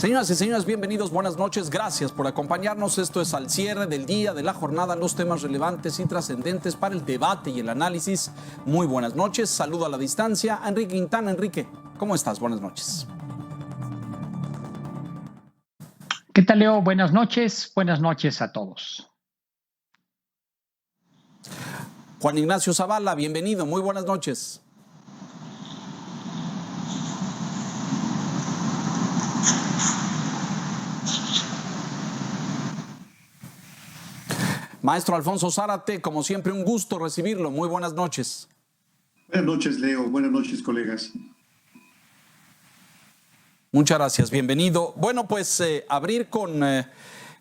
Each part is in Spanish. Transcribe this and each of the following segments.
Señoras y señores, bienvenidos, buenas noches, gracias por acompañarnos. Esto es al cierre del día, de la jornada, los temas relevantes y trascendentes para el debate y el análisis. Muy buenas noches, saludo a la distancia a Enrique Quintana. Enrique, ¿cómo estás? Buenas noches. ¿Qué tal, Leo? Buenas noches a todos. Juan Ignacio Zavala, bienvenido, muy buenas noches. Maestro Alfonso Zárate, como siempre, un gusto recibirlo. Muy buenas noches. Buenas noches, Leo. Buenas noches, colegas. Muchas gracias, bienvenido. Bueno, pues abrir con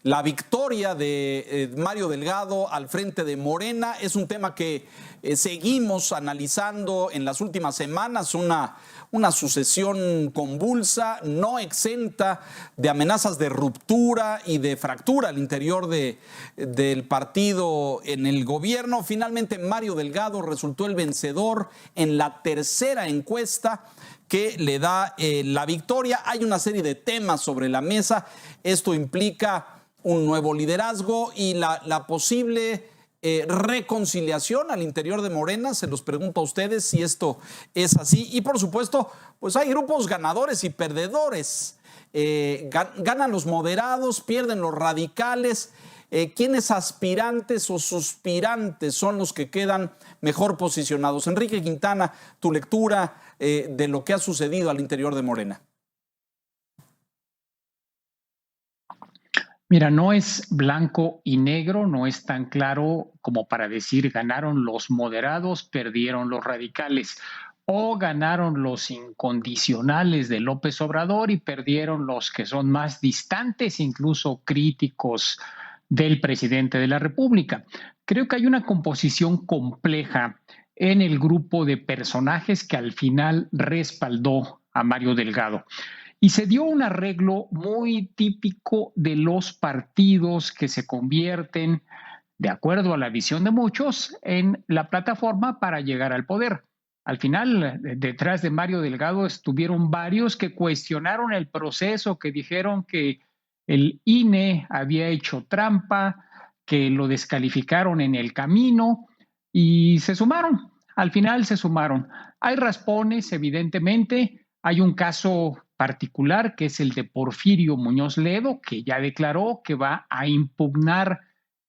la victoria de Mario Delgado al frente de Morena. Es un tema que seguimos analizando en las últimas semanas, una sucesión convulsa, no exenta de amenazas de ruptura y de fractura al interior del partido en el gobierno. Finalmente, Mario Delgado resultó el vencedor en la tercera encuesta que le da la victoria. Hay una serie de temas sobre la mesa. Esto implica un nuevo liderazgo y la posible reconciliación al interior de Morena. Se los pregunto a ustedes si esto es así. Y por supuesto, pues hay grupos ganadores y perdedores. Ganan los moderados, pierden los radicales. ¿Quiénes aspirantes o suspirantes son los que quedan mejor posicionados? Enrique Quintana, tu lectura de lo que ha sucedido al interior de Morena. Mira, no es blanco y negro, no es tan claro como para decir ganaron los moderados, perdieron los radicales, o ganaron los incondicionales de López Obrador y perdieron los que son más distantes, incluso críticos del presidente de la República. Creo que hay una composición compleja en el grupo de personajes que al final respaldó a Mario Delgado. Y se dio un arreglo muy típico de los partidos que se convierten, de acuerdo a la visión de muchos, en la plataforma para llegar al poder. Al final, detrás de Mario Delgado estuvieron varios que cuestionaron el proceso, que dijeron que el INE había hecho trampa, que lo descalificaron en el camino y se sumaron. Al final se sumaron. Hay raspones, evidentemente. Hay un caso particular que es el de Porfirio Muñoz Ledo, que ya declaró que va a impugnar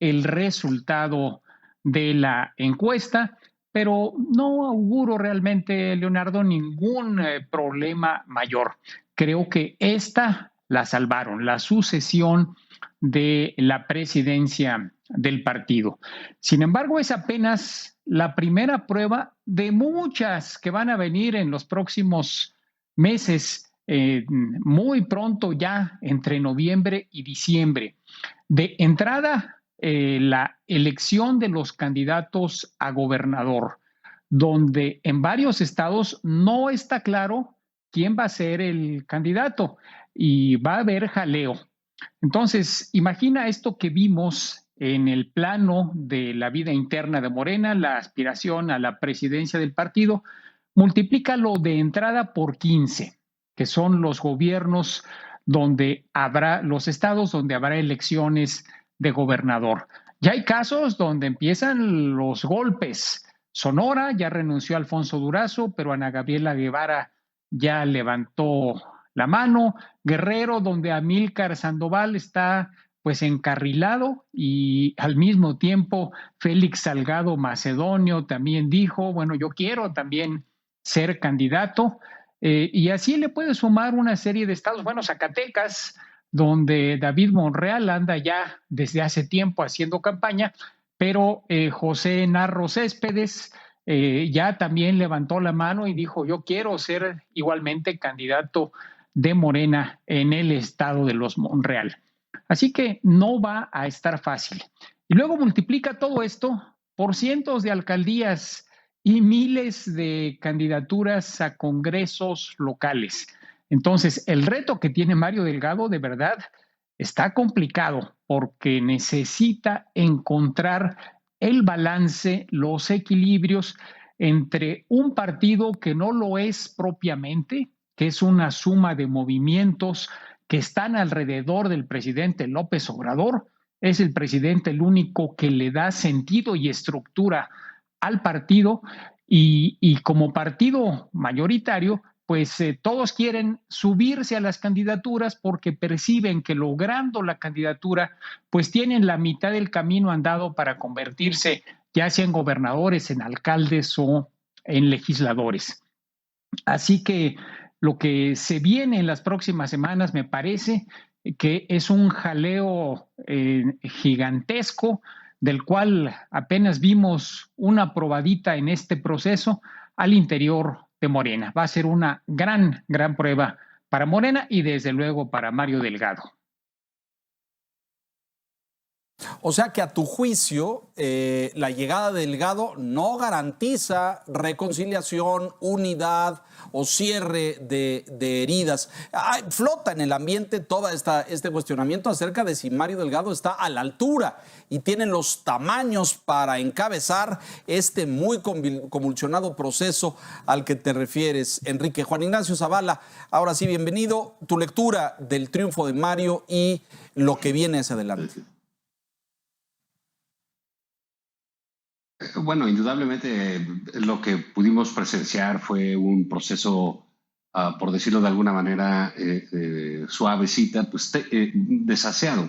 el resultado de la encuesta, pero no auguro realmente, Leonardo, ningún problema mayor. Creo que esta la salvaron, la sucesión de la presidencia del partido. Sin embargo, es apenas la primera prueba de muchas que van a venir en los próximos meses, muy pronto ya, entre noviembre y diciembre. De entrada, la elección de los candidatos a gobernador, donde en varios estados no está claro quién va a ser el candidato y va a haber jaleo. Entonces, imagina esto que vimos en el plano de la vida interna de Morena, la aspiración a la presidencia del partido, multiplícalo de entrada por 15, que son los gobiernos donde habrá, los estados donde habrá elecciones de gobernador. Ya hay casos donde empiezan los golpes. Sonora ya renunció Alfonso Durazo, pero Ana Gabriela Guevara ya levantó la mano. Guerrero, donde Amílcar Sandoval está pues encarrilado, y al mismo tiempo Félix Salgado Macedonio también dijo, bueno, yo quiero también ser candidato, y así le puede sumar una serie de estados. Bueno, Zacatecas, donde David Monreal anda ya desde hace tiempo haciendo campaña, pero José Narro Céspedes ya también levantó la mano y dijo, yo quiero ser igualmente candidato de Morena en el estado de los Monreal. Así que no va a estar fácil. Y luego multiplica todo esto por cientos de alcaldías y miles de candidaturas a congresos locales. Entonces, el reto que tiene Mario Delgado de verdad está complicado, porque necesita encontrar el balance, los equilibrios entre un partido que no lo es propiamente, que es una suma de movimientos que están alrededor del presidente López Obrador. Es el presidente el único que le da sentido y estructura al partido y como partido mayoritario, pues todos quieren subirse a las candidaturas porque perciben que logrando la candidatura, pues tienen la mitad del camino andado para convertirse ya sea en gobernadores, en alcaldes o en legisladores. Así que lo que se viene en las próximas semanas me parece que es un jaleo gigantesco del cual apenas vimos una probadita en este proceso al interior de Morena. Va a ser una gran prueba para Morena y desde luego para Mario Delgado. O sea que a tu juicio, la llegada de Delgado no garantiza reconciliación, unidad o cierre de heridas. Flota en el ambiente todo este cuestionamiento acerca de si Mario Delgado está a la altura y tiene los tamaños para encabezar este muy convulsionado proceso al que te refieres, Enrique. Juan Ignacio Zavala, ahora sí, bienvenido. Tu lectura del triunfo de Mario y lo que viene hacia adelante. Bueno, indudablemente lo que pudimos presenciar fue un proceso, por decirlo de alguna manera, suavecita, pues desaseado,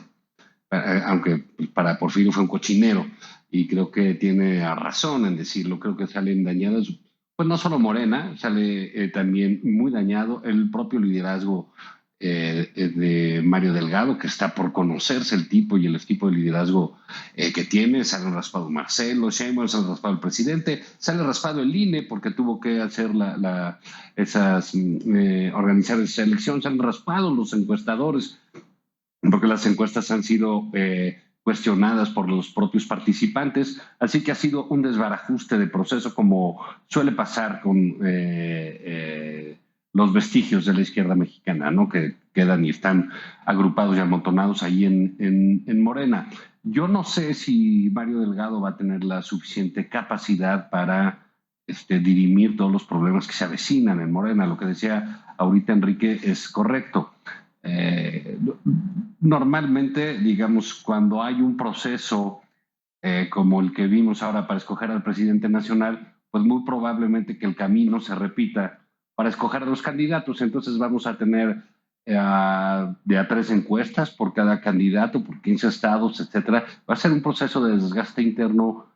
aunque para Porfirio fue un cochinero y creo que tiene razón en decirlo. Creo que salen dañadas, pues no solo Morena, sale también muy dañado el propio liderazgo de Mario Delgado, que está por conocerse el tipo y el tipo de liderazgo que tiene. Sale raspado Marcelo Sheinbaum, sale raspado el presidente, sale raspado el INE porque tuvo que hacer organizar esa elección, salen raspados los encuestadores porque las encuestas han sido cuestionadas por los propios participantes, así que ha sido un desbarajuste de proceso como suele pasar con los vestigios de la izquierda mexicana, ¿no? Que quedan y están agrupados y amontonados ahí en Morena. Yo no sé si Mario Delgado va a tener la suficiente capacidad para dirimir todos los problemas que se avecinan en Morena. Lo que decía ahorita Enrique es correcto. Normalmente, digamos, cuando hay un proceso como el que vimos ahora para escoger al presidente nacional, pues muy probablemente que el camino se repita para escoger a los candidatos. Entonces vamos a tener de a 3 encuestas por cada candidato, por 15 estados, etcétera. Va a ser un proceso de desgaste interno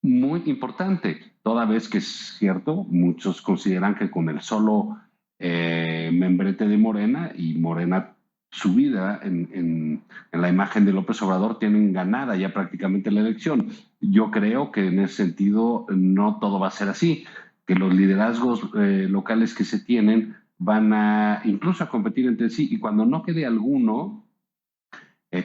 muy importante, toda vez que es cierto, muchos consideran que con el solo membrete de Morena y Morena subida en la imagen de López Obrador, tienen ganada ya prácticamente la elección. Yo creo que en ese sentido no todo va a ser así, que los liderazgos locales que se tienen van a incluso a competir entre sí, y cuando no quede alguno,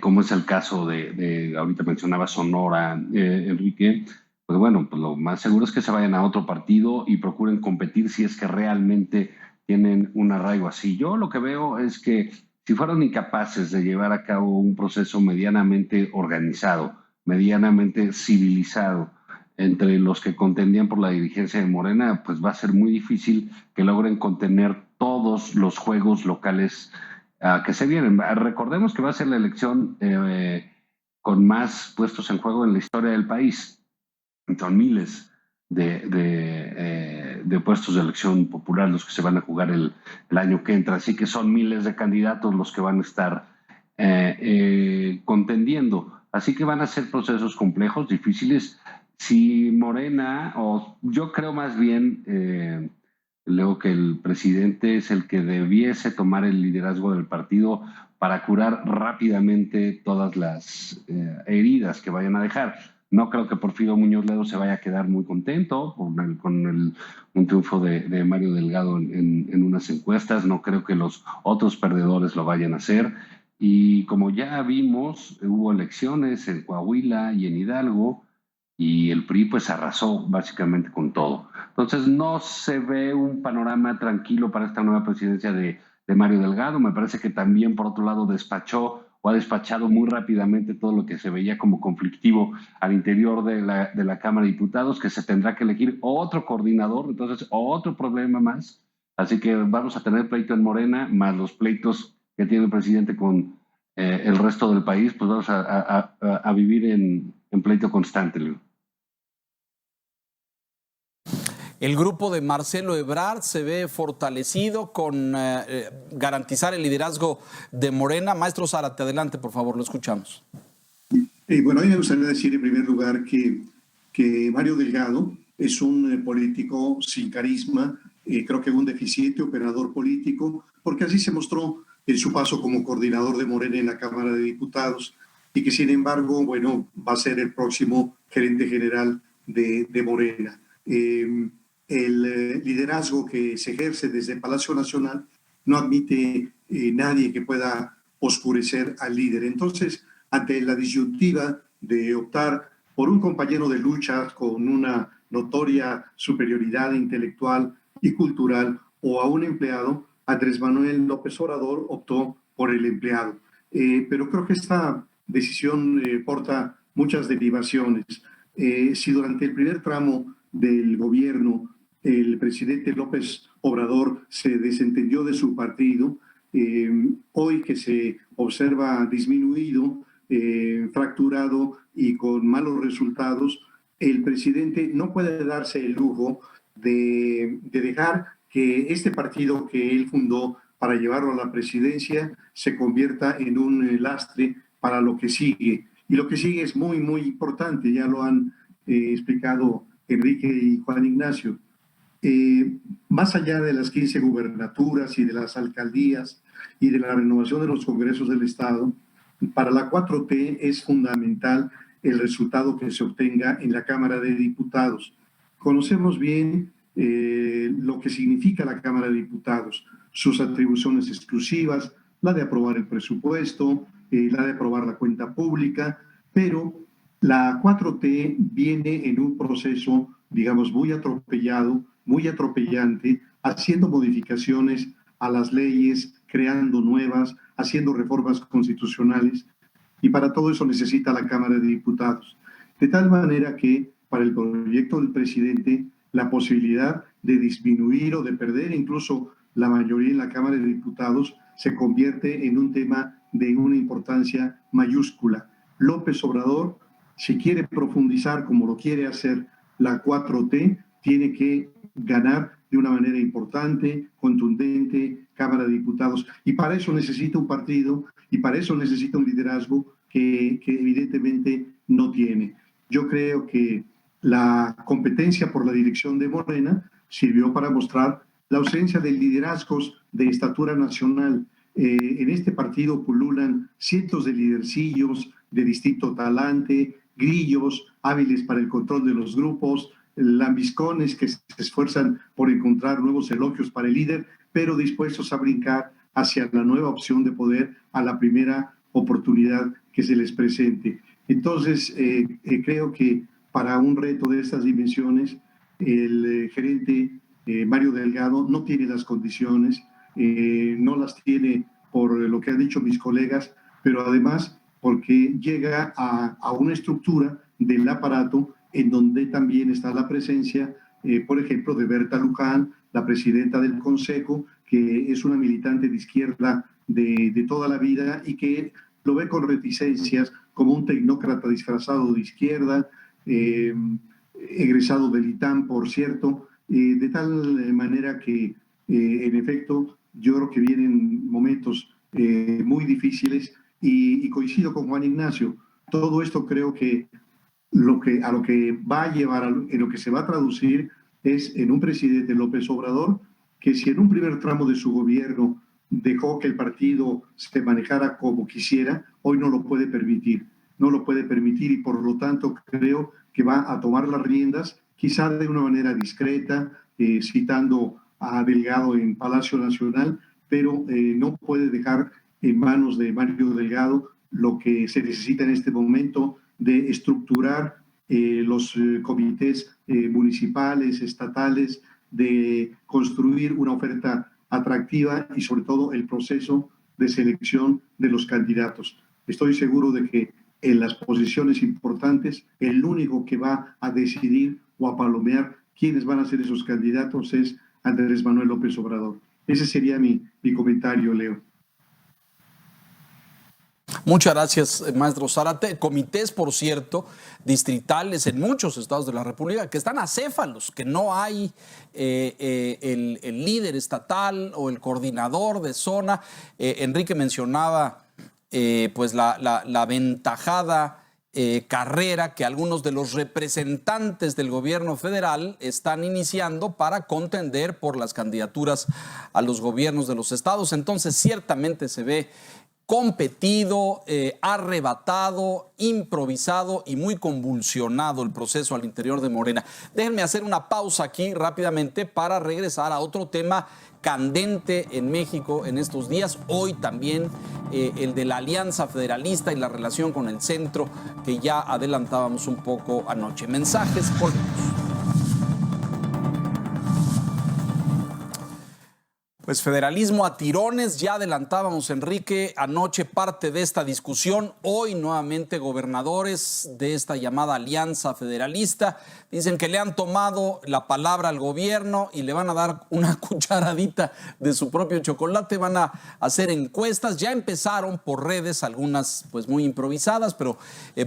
como es el caso de ahorita mencionaba Sonora, Enrique, pues bueno, pues lo más seguro es que se vayan a otro partido y procuren competir si es que realmente tienen un arraigo así. Yo lo que veo es que si fueron incapaces de llevar a cabo un proceso medianamente organizado, medianamente civilizado entre los que contendían por la dirigencia de Morena, pues va a ser muy difícil que logren contener todos los juegos locales que se vienen. Recordemos que va a ser la elección con más puestos en juego en la historia del país. Son miles de puestos de elección popular los que se van a jugar el año que entra, así que son miles de candidatos los que van a estar contendiendo, así que van a ser procesos complejos, difíciles. Si Morena, o yo creo más bien, Leo, que el presidente es el que debiese tomar el liderazgo del partido para curar rápidamente todas las heridas que vayan a dejar. No creo que Porfirio Muñoz Ledo se vaya a quedar muy contento con un triunfo de Mario Delgado en unas encuestas. No creo que los otros perdedores lo vayan a hacer. Y como ya vimos, hubo elecciones en Coahuila y en Hidalgo, y el PRI pues arrasó básicamente con todo. Entonces no se ve un panorama tranquilo para esta nueva presidencia de Mario Delgado. Me parece que también, por otro lado, ha despachado muy rápidamente todo lo que se veía como conflictivo al interior de la Cámara de Diputados, que se tendrá que elegir otro coordinador, entonces otro problema más. Así que vamos a tener pleito en Morena, más los pleitos que tiene el presidente con el resto del país, pues vamos a vivir en pleito constante, Leo. El grupo de Marcelo Ebrard se ve fortalecido con garantizar el liderazgo de Morena. Maestro Zárate, adelante, por favor, lo escuchamos. Bueno, a mí me gustaría decir en primer lugar que Mario Delgado es un político sin carisma, creo que un deficiente operador político, porque así se mostró en su paso como coordinador de Morena en la Cámara de Diputados, y que sin embargo, bueno, va a ser el próximo gerente general de Morena. El liderazgo que se ejerce desde Palacio Nacional no admite nadie que pueda oscurecer al líder. Entonces, ante la disyuntiva de optar por un compañero de lucha con una notoria superioridad intelectual y cultural o a un empleado, Andrés Manuel López Obrador optó por el empleado. Pero creo que esta decisión porta muchas derivaciones. Si durante el primer tramo del gobierno el presidente López Obrador se desentendió de su partido, hoy que se observa disminuido, fracturado y con malos resultados, el presidente no puede darse el lujo de dejar que este partido que él fundó para llevarlo a la presidencia se convierta en un lastre para lo que sigue. Y lo que sigue es muy, muy importante, ya lo han explicado Enrique y Juan Ignacio. Más allá de las 15 gubernaturas y de las alcaldías y de la renovación de los congresos del Estado, para la 4T es fundamental el resultado que se obtenga en la Cámara de Diputados. Conocemos bien lo que significa la Cámara de Diputados, sus atribuciones exclusivas, la de aprobar el presupuesto, la de aprobar la cuenta pública, pero la 4T viene en un proceso, digamos, muy atropellado, muy atropellante, haciendo modificaciones a las leyes, creando nuevas, haciendo reformas constitucionales, y para todo eso necesita la Cámara de Diputados. De tal manera que para el proyecto del presidente, la posibilidad de disminuir o de perder incluso la mayoría en la Cámara de Diputados se convierte en un tema de una importancia mayúscula. López Obrador, si quiere profundizar como lo quiere hacer la 4T, tiene que ganar de una manera importante, contundente, Cámara de Diputados, y para eso necesita un partido y para eso necesita un liderazgo que evidentemente no tiene. Yo creo que la competencia por la dirección de Morena sirvió para mostrar la ausencia de liderazgos de estatura nacional. En este partido pululan cientos de lidercillos de distinto talante, grillos hábiles para el control de los grupos, lambiscones que se esfuerzan por encontrar nuevos elogios para el líder, pero dispuestos a brincar hacia la nueva opción de poder a la primera oportunidad que se les presente. Entonces, creo que para un reto de estas dimensiones, el gerente Mario Delgado no tiene las condiciones, no las tiene por lo que han dicho mis colegas, pero además porque llega a una estructura del aparato en donde también está la presencia, por ejemplo, de Berta Luján, la presidenta del Consejo, que es una militante de izquierda de toda la vida y que lo ve con reticencias como un tecnócrata disfrazado de izquierda, egresado del ITAM, por cierto, de tal manera que, en efecto, yo creo que vienen momentos muy difíciles y coincido con Juan Ignacio. Todo esto creo que a lo que va a llevar, en lo que se va a traducir es en un presidente López Obrador que si en un primer tramo de su gobierno dejó que el partido se manejara como quisiera, hoy no lo puede permitir. No lo puede permitir y por lo tanto creo que va a tomar las riendas, quizá de una manera discreta, citando a Delgado en Palacio Nacional, pero no puede dejar en manos de Mario Delgado lo que se necesita en este momento de estructurar los comités municipales, estatales, de construir una oferta atractiva y sobre todo el proceso de selección de los candidatos. Estoy seguro de que en las posiciones importantes, el único que va a decidir o a palomear quiénes van a ser esos candidatos es Andrés Manuel López Obrador. Ese sería mi comentario, Leo. Muchas gracias, maestro Zárate. Comités, por cierto, distritales en muchos estados de la República que están acéfalos, que no hay el líder estatal o el coordinador de zona. Enrique mencionaba pues la aventajada carrera que algunos de los representantes del gobierno federal están iniciando para contender por las candidaturas a los gobiernos de los estados. Entonces, ciertamente se ve competido, arrebatado, improvisado y muy convulsionado el proceso al interior de Morena. Déjenme hacer una pausa aquí rápidamente para regresar a otro tema candente en México en estos días. Hoy también el de la Alianza Federalista y la relación con el centro que ya adelantábamos un poco anoche. Mensajes, volvemos. Pues federalismo a tirones, ya adelantábamos, Enrique, anoche parte de esta discusión. Hoy nuevamente gobernadores de esta llamada Alianza Federalista dicen que le han tomado la palabra al gobierno y le van a dar una cucharadita de su propio chocolate. Van a hacer encuestas, ya empezaron por redes, algunas pues muy improvisadas, pero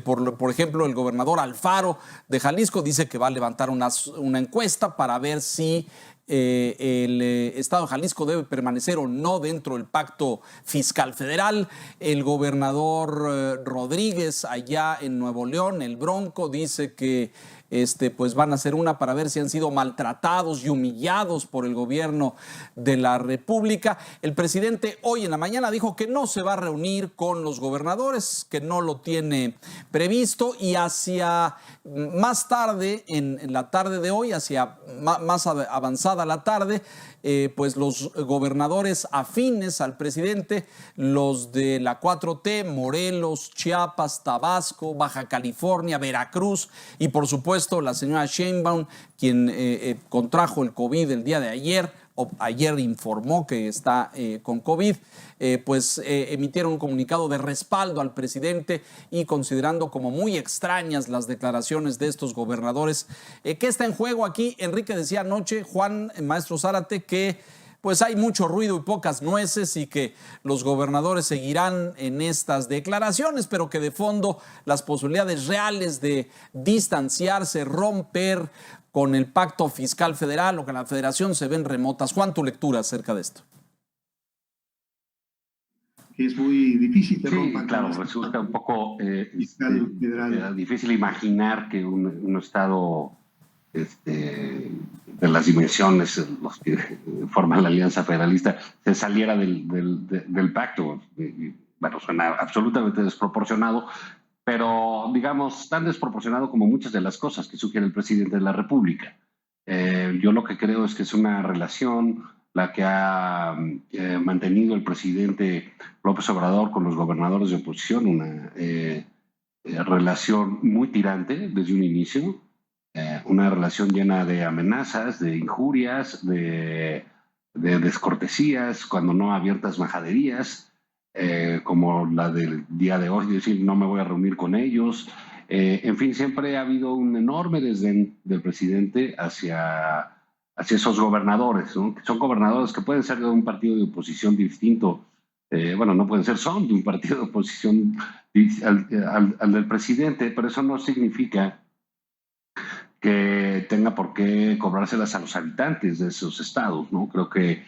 por ejemplo el gobernador Alfaro de Jalisco dice que va a levantar una encuesta para ver si el Estado de Jalisco debe permanecer o no dentro del pacto fiscal federal. El gobernador Rodríguez allá en Nuevo León, el Bronco, dice que pues van a hacer una para ver si han sido maltratados y humillados por el gobierno de la República. El presidente hoy en la mañana dijo que no se va a reunir con los gobernadores, que no lo tiene previsto, y hacia más tarde, en la tarde de hoy, hacia más avanzada la tarde, pues los gobernadores afines al presidente, los de la 4T, Morelos, Chiapas, Tabasco, Baja California, Veracruz y por supuesto la señora Sheinbaum, quien contrajo el COVID el día de ayer, o ayer informó que está con COVID, pues emitieron un comunicado de respaldo al presidente y considerando como muy extrañas las declaraciones de estos gobernadores. ¿Qué está en juego aquí? Enrique decía anoche, Juan, maestro Zárate, que pues hay mucho ruido y pocas nueces y que los gobernadores seguirán en estas declaraciones, pero que de fondo las posibilidades reales de distanciarse, romper con el pacto fiscal federal o con la federación se ven remotas. Juan, tu lectura acerca de esto. Que es muy difícil que rompan. Sí, claro, resulta un poco difícil imaginar que un Estado de las dimensiones, los que forman la Alianza Federalista, se saliera del pacto. Bueno, suena absolutamente desproporcionado, pero digamos tan desproporcionado como muchas de las cosas que sugiere el presidente de la República. Yo lo que creo es que es una relación la que ha mantenido el presidente López Obrador con los gobernadores de oposición, una relación muy tirante desde un inicio, una relación llena de amenazas, de injurias, de descortesías, cuando no abiertas majaderías, como la del día de hoy, decir no me voy a reunir con ellos. En fin, siempre ha habido un enorme desdén del presidente hacia esos gobernadores, ¿no? Son gobernadores que pueden ser de un partido de oposición distinto, bueno, no pueden ser, son de un partido de oposición al del presidente, pero eso no significa que tenga por qué cobrárselas a los habitantes de esos estados, ¿no? Creo que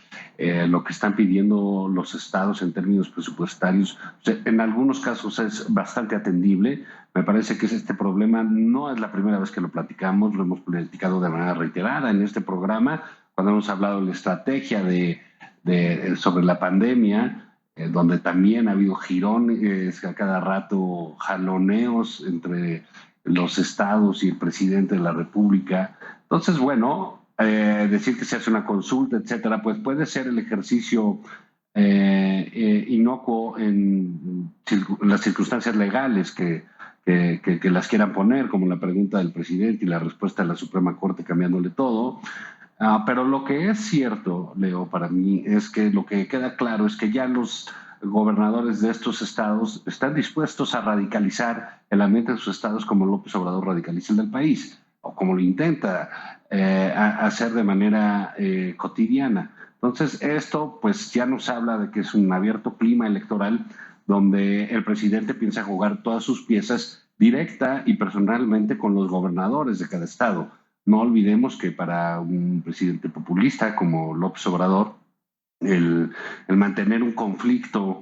lo que están pidiendo los estados en términos presupuestarios, o sea, en algunos casos es bastante atendible. Me parece que este problema no es la primera vez que lo platicamos, lo hemos platicado de manera reiterada en este programa, cuando hemos hablado de la estrategia sobre la pandemia, donde también ha habido girones, a cada rato jaloneos entre los estados y el presidente de la República. Entonces, bueno, decir que se hace una consulta, etcétera, pues puede ser el ejercicio inocuo en las circunstancias legales que las quieran poner, como la pregunta del presidente y la respuesta de la Suprema Corte cambiándole todo. Pero lo que es cierto, Leo, para mí, es que lo que queda claro es que ya los gobernadores de estos estados están dispuestos a radicalizar el ambiente de sus estados como López Obrador radicaliza el del país, o como lo intenta hacer de manera cotidiana. Entonces, esto pues ya nos habla de que es un abierto clima electoral donde el presidente piensa jugar todas sus piezas directa y personalmente con los gobernadores de cada estado. No olvidemos que para un presidente populista como López Obrador, el mantener un conflicto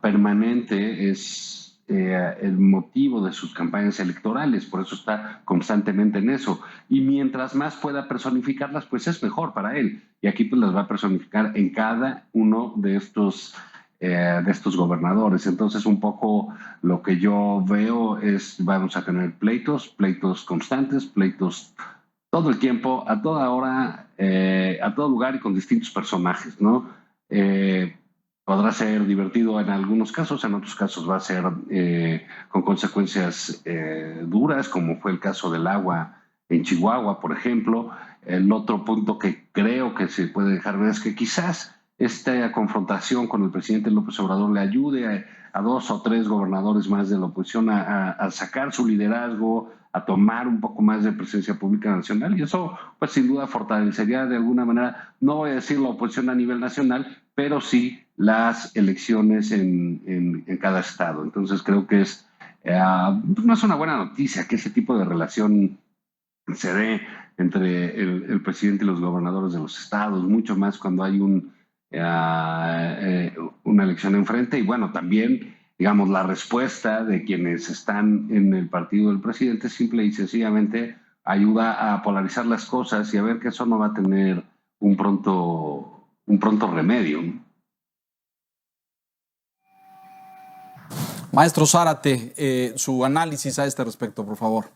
permanente es el motivo de sus campañas electorales, por eso está constantemente en eso. Y mientras más pueda personificarlas, pues es mejor para él. Y aquí pues las va a personificar en cada uno de estos gobernadores. Entonces, un poco lo que yo veo es, vamos a tener pleitos constantes, pleitos todo el tiempo, a toda hora, a todo lugar y con distintos personajes, ¿no? Podrá ser divertido en algunos casos, en otros casos va a ser con consecuencias duras, como fue el caso del agua en Chihuahua, por ejemplo. El otro punto que creo que se puede dejar ver es que quizás esta confrontación con el presidente López Obrador le ayude a 2 o 3 gobernadores más de la oposición a sacar su liderazgo, a tomar un poco más de presencia pública nacional, y eso pues sin duda fortalecería de alguna manera, no voy a decir la oposición a nivel nacional, pero sí las elecciones en cada estado. Entonces creo que no es una buena noticia que ese tipo de relación se dé entre el presidente y los gobernadores de los estados, mucho más cuando hay una elección enfrente. Y bueno, también, digamos, la respuesta de quienes están en el partido del presidente simple y sencillamente ayuda a polarizar las cosas y a ver que eso no va a tener un pronto remedio, ¿no? Maestro Zárate, su análisis a este respecto, por favor.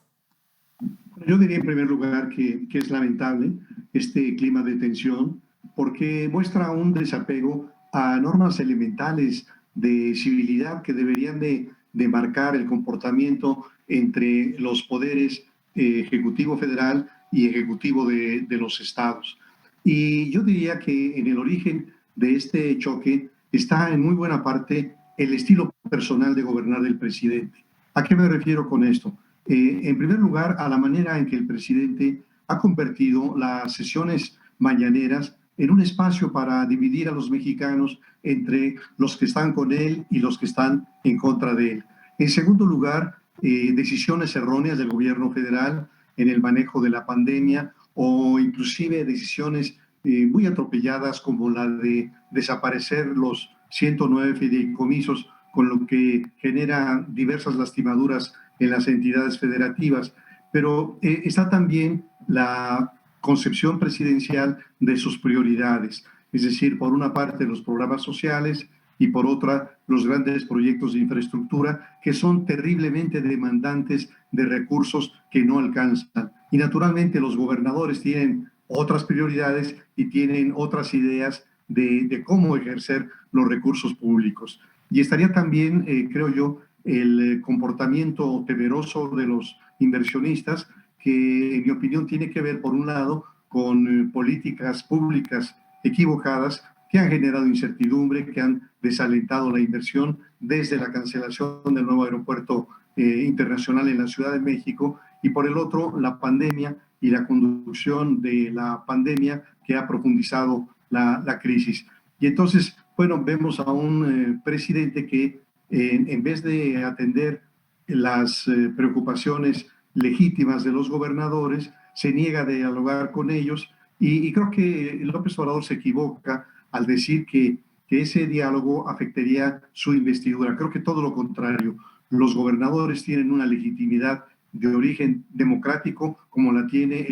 Yo diría en primer lugar que es lamentable este clima de tensión porque muestra un desapego a normas elementales de civilidad que deberían de marcar el comportamiento entre los poderes ejecutivo federal y ejecutivo de los estados. Y yo diría que en el origen de este choque está en muy buena parte el estilo personal de gobernar del presidente. ¿A qué me refiero con esto? En primer lugar, a la manera en que el presidente ha convertido las sesiones mañaneras en un espacio para dividir a los mexicanos entre los que están con él y los que están en contra de él. En segundo lugar, decisiones erróneas del gobierno federal en el manejo de la pandemia o inclusive decisiones muy atropelladas como la de desaparecer los 109 fideicomisos, con lo que genera diversas lastimaduras en las entidades federativas, pero está también la concepción presidencial de sus prioridades, es decir, por una parte los programas sociales y por otra los grandes proyectos de infraestructura que son terriblemente demandantes de recursos que no alcanzan. Y naturalmente los gobernadores tienen otras prioridades y tienen otras ideas de cómo ejercer los recursos públicos. Y estaría también, creo yo, el comportamiento temeroso de los inversionistas, que en mi opinión tiene que ver, por un lado, con políticas públicas equivocadas que han generado incertidumbre, que han desalentado la inversión desde la cancelación del nuevo aeropuerto internacional en la Ciudad de México, y por el otro, la pandemia y la conducción de la pandemia que ha profundizado la crisis. Y entonces, bueno, vemos a un presidente que en vez de atender las preocupaciones legítimas de los gobernadores, se niega a dialogar con ellos y creo que López Obrador se equivoca al decir que ese diálogo afectaría su investidura. Creo que todo lo contrario. Los gobernadores tienen una legitimidad de origen democrático como la tiene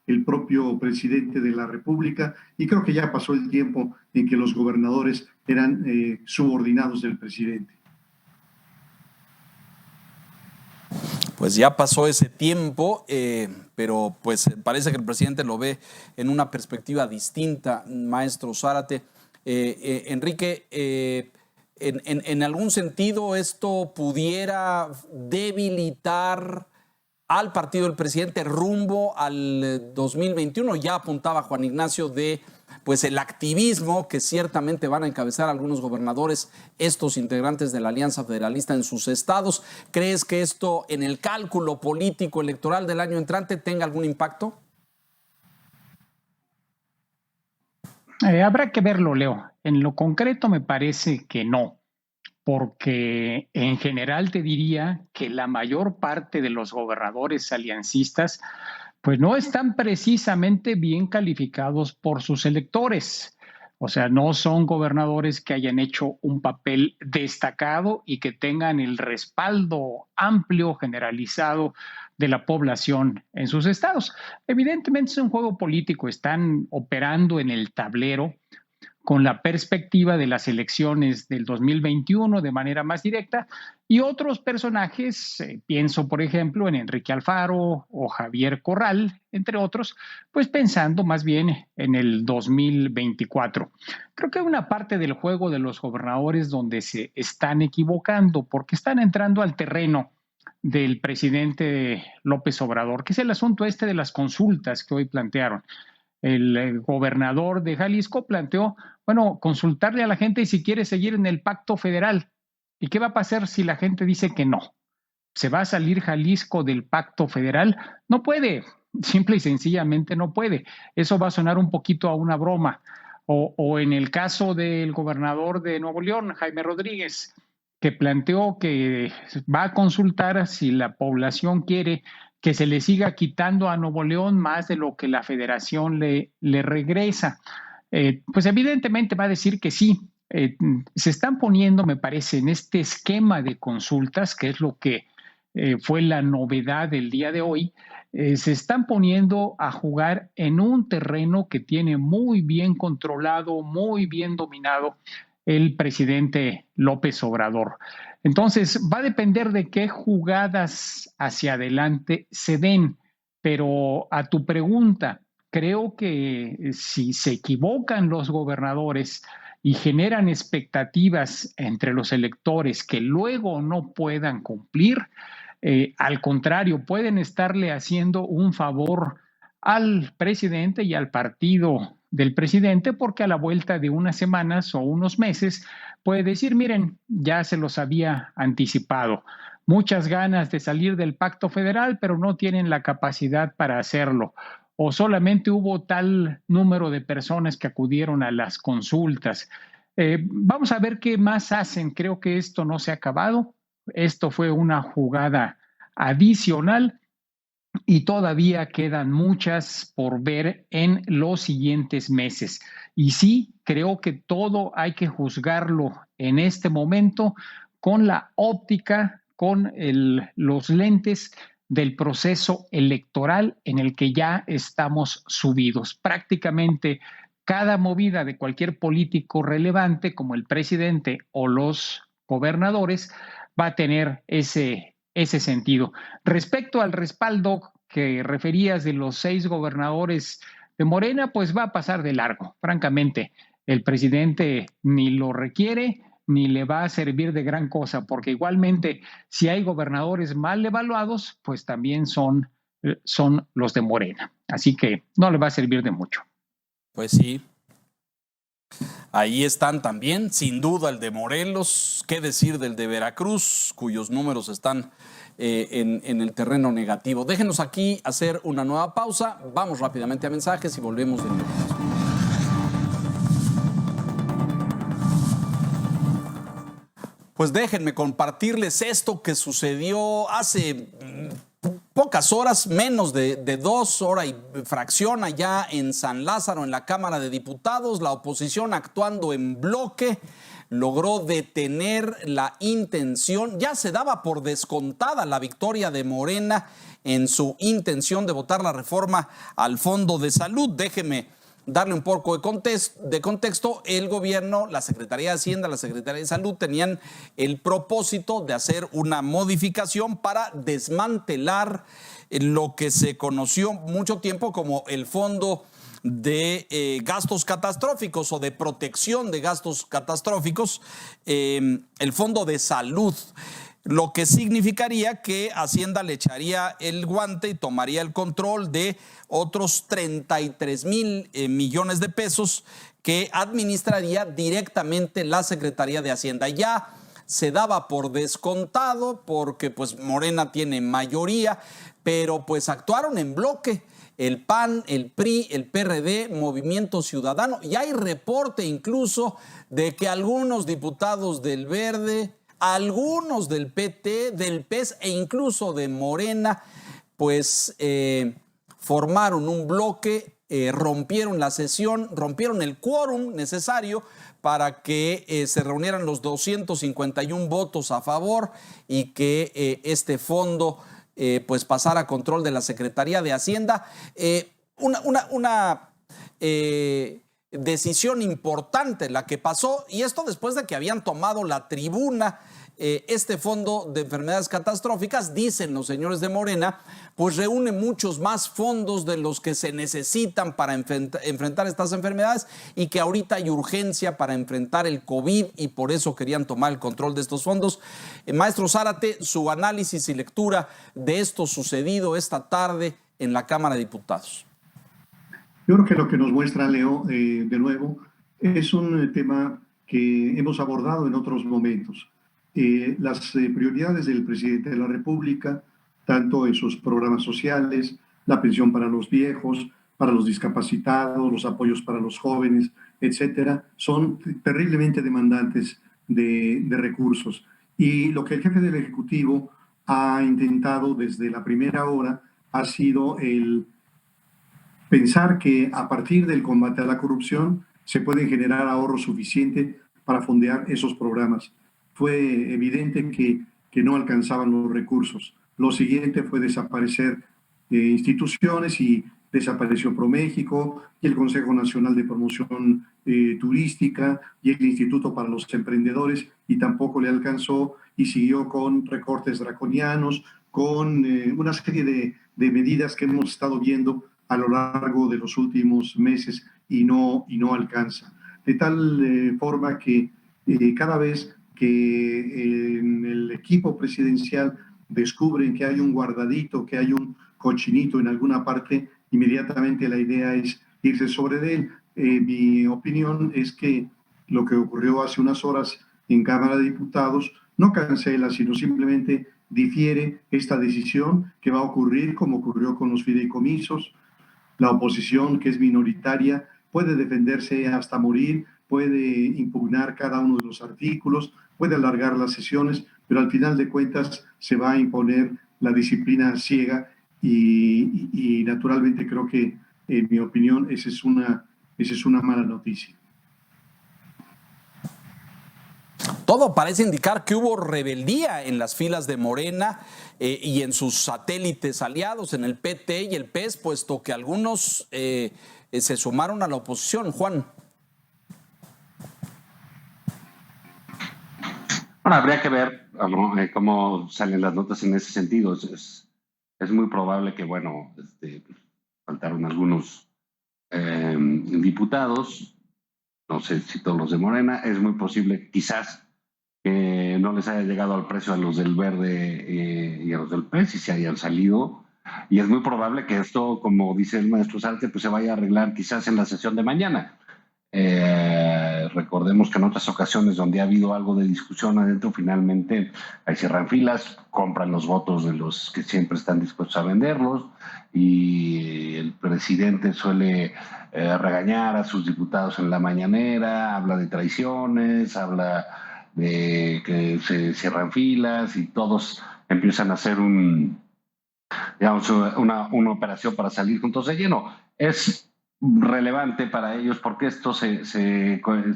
el propio presidente de la República, y creo que ya pasó el tiempo en que los gobernadores eran subordinados del presidente. Pues ya pasó ese tiempo, pero pues parece que el presidente lo ve en una perspectiva distinta, maestro Zárate. Enrique, en algún sentido esto pudiera debilitar al partido del presidente rumbo al 2021. Ya apuntaba Juan Ignacio de pues el activismo que ciertamente van a encabezar algunos gobernadores, estos integrantes de la Alianza Federalista en sus estados. ¿Crees que esto en el cálculo político electoral del año entrante tenga algún impacto? Habrá que verlo, Leo. En lo concreto me parece que no. porque en general te diría que la mayor parte de los gobernadores aliancistas pues no están precisamente bien calificados por sus electores. O sea, no son gobernadores que hayan hecho un papel destacado y que tengan el respaldo amplio, generalizado de la población en sus estados. Evidentemente es un juego político, están operando en el tablero con la perspectiva de las elecciones del 2021 de manera más directa, y otros personajes, pienso por ejemplo en Enrique Alfaro o Javier Corral, entre otros, pues pensando más bien en el 2024. Creo que hay una parte del juego de los gobernadores donde se están equivocando porque están entrando al terreno del presidente López Obrador, que es el asunto este de las consultas que hoy plantearon. El gobernador de Jalisco planteó, bueno, consultarle a la gente si quiere seguir en el pacto federal. ¿Y qué va a pasar si la gente dice que no? ¿Se va a salir Jalisco del pacto federal? No puede, simple y sencillamente no puede. Eso va a sonar un poquito a una broma. O en el caso del gobernador de Nuevo León, Jaime Rodríguez, que planteó que va a consultar si la población quiere que se le siga quitando a Nuevo León más de lo que la federación le regresa. Pues evidentemente va a decir que sí. Se están poniendo, me parece, en este esquema de consultas, que es lo que fue la novedad del día de hoy, se están poniendo a jugar en un terreno que tiene muy bien controlado, muy bien dominado el presidente López Obrador. Entonces, va a depender de qué jugadas hacia adelante se den, pero a tu pregunta, creo que si se equivocan los gobernadores y generan expectativas entre los electores que luego no puedan cumplir, al contrario, pueden estarle haciendo un favor al presidente y al partido del presidente, porque a la vuelta de unas semanas o unos meses puede decir, miren, ya se los había anticipado, muchas ganas de salir del pacto federal, pero no tienen la capacidad para hacerlo, o solamente hubo tal número de personas que acudieron a las consultas. Vamos a ver qué más hacen. Creo que esto no se ha acabado. Esto fue una jugada adicional y todavía quedan muchas por ver en los siguientes meses. Y sí, creo que todo hay que juzgarlo en este momento con la óptica, con los lentes del proceso electoral en el que ya estamos subidos. Prácticamente cada movida de cualquier político relevante, como el presidente o los gobernadores, va a tener ese sentido. Respecto al respaldo que referías de los 6 gobernadores de Morena, pues va a pasar de largo. Francamente, el presidente ni lo requiere ni le va a servir de gran cosa, porque igualmente si hay gobernadores mal evaluados, pues también son los de Morena. Así que no le va a servir de mucho. Pues sí. Ahí están también, sin duda, el de Morelos, qué decir del de Veracruz, cuyos números están en el terreno negativo. Déjenos aquí hacer una nueva pausa, vamos rápidamente a mensajes y volvemos de nuevo. Pues déjenme compartirles esto que sucedió hace pocas horas, menos de 2 horas y fracción allá en San Lázaro, en la Cámara de Diputados. La oposición, actuando en bloque, logró detener la intención. Ya se daba por descontada la victoria de Morena en su intención de votar la reforma al Fondo de Salud. Déjeme darle un poco de contexto. El gobierno, la Secretaría de Hacienda, la Secretaría de Salud tenían el propósito de hacer una modificación para desmantelar lo que se conoció mucho tiempo como el Fondo de Gastos Catastróficos o de Protección de Gastos Catastróficos, el Fondo de Salud. Lo que significaría que Hacienda le echaría el guante y tomaría el control de otros 33,000 millones de pesos que administraría directamente la Secretaría de Hacienda. Ya se daba por descontado porque pues Morena tiene mayoría, pero pues actuaron en bloque. El PAN, el PRI, el PRD, Movimiento Ciudadano. Y hay reporte incluso de que algunos diputados del Verde, algunos del PT, del PES e incluso de Morena, pues formaron un bloque, rompieron la sesión, rompieron el quórum necesario para que se reunieran los 251 votos a favor y que este fondo pues pasara a control de la Secretaría de Hacienda. Una decisión importante la que pasó, y esto después de que habían tomado la tribuna. Este fondo de enfermedades catastróficas, dicen los señores de Morena, pues reúne muchos más fondos de los que se necesitan para enfrentar estas enfermedades y que ahorita hay urgencia para enfrentar el COVID y por eso querían tomar el control de estos fondos. Maestro Zárate, su análisis y lectura de esto sucedido esta tarde en la Cámara de Diputados. Yo creo que lo que nos muestra, Leo, de nuevo, es un tema que hemos abordado en otros momentos. Las prioridades del presidente de la República, tanto en sus programas sociales, la pensión para los viejos, para los discapacitados, los apoyos para los jóvenes, etcétera, son terriblemente demandantes de recursos. Y lo que el jefe del Ejecutivo ha intentado desde la primera hora ha sido el pensar que a partir del combate a la corrupción se pueden generar ahorros suficientes para fondear esos programas. Fue evidente que no alcanzaban los recursos. Lo siguiente fue desaparecer instituciones y desapareció ProMéxico y el Consejo Nacional de Promoción Turística y el Instituto para los Emprendedores, y tampoco le alcanzó, y siguió con recortes draconianos, con una serie de medidas que hemos estado viendo a lo largo de los últimos meses y no alcanza. De tal forma que cada vez que en el equipo presidencial descubren que hay un guardadito, que hay un cochinito en alguna parte, inmediatamente la idea es irse sobre él. Mi opinión es que lo que ocurrió hace unas horas en Cámara de Diputados no cancela, sino simplemente difiere esta decisión que va a ocurrir como ocurrió con los fideicomisos. La oposición, que es minoritaria, puede defenderse hasta morir, puede impugnar cada uno de los artículos, puede alargar las sesiones, pero al final de cuentas se va a imponer la disciplina ciega y naturalmente creo que, en mi opinión, esa es una mala noticia. Todo parece indicar que hubo rebeldía en las filas de Morena y en sus satélites aliados, en el PT y el PES, puesto que algunos se sumaron a la oposición. Juan. Bueno, habría que ver cómo salen las notas en ese sentido. Es muy probable que, bueno, faltaron algunos diputados, no sé si todos los de Morena. Es muy posible, quizás, que no les haya llegado al precio a los del Verde y a los del PES y se hayan salido. Y es muy probable que esto, como dice el maestro Zárate, pues se vaya a arreglar quizás en la sesión de mañana. Recordemos que en otras ocasiones donde ha habido algo de discusión adentro, finalmente ahí cierran filas, compran los votos de los que siempre están dispuestos a venderlos, y el presidente suele regañar a sus diputados en la mañanera, habla de traiciones, habla de que se cierran filas y todos empiezan a hacer una operación para salir juntos de lleno. Es relevante para ellos porque esto se